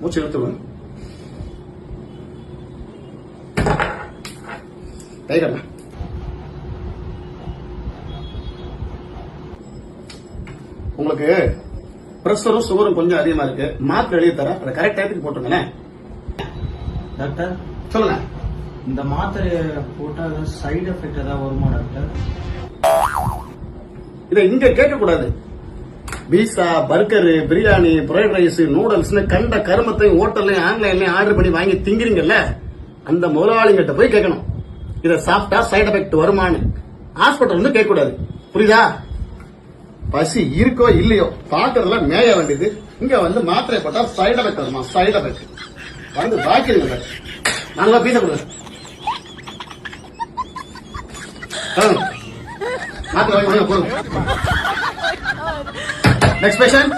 மூச்சு இழுத்துடுவேன். கை கட்டலாம். உங்களுக்கு பிரஷரும் சுகரும் கொஞ்சம் அதிகமா இருக்கு. மாத்திரை எழுதி தரேன், அதை கரெக்ட் டயத்துக்கு போட்டுருங்களேன். டாக்டர் சொல்லுங்க. இந்த மாத்திரையை போட்டா சைடு எஃபெக்ட் ஏதாவது வருமா டாக்டர்? இதை இங்க கேட்க கூடாது. Pizza, burger, biryani, fried rice, noodles கண்ட கருமத்தையும் ஹோட்டல்லையும் ஆன்லைன்லயும் ஆர்டர் பண்ணி வாங்கி திங்கிறீங்கல்ல, அந்த முதலாளிகிட்ட போய் கேட்கணும். இதை சாப்பிட்டா சைடு எஃபெக்ட் வருமானு. ஹாஸ்பிட்டல் வந்து கேட்க கூடாது. புரியுதா? பசி இருக்கோ இல்லையோ பாக்குறதுல மேய வேண்டியது. இங்க வந்து மாத்திரை போட்டா சைடு எஃபெக்ட் வருமா? சைடு எஃபெக்ட் வந்து பாக்கிறீங்க. நல்லா பீச கொடுங்க. மாத்திரை வாங்கி போடுங்க. Next patient.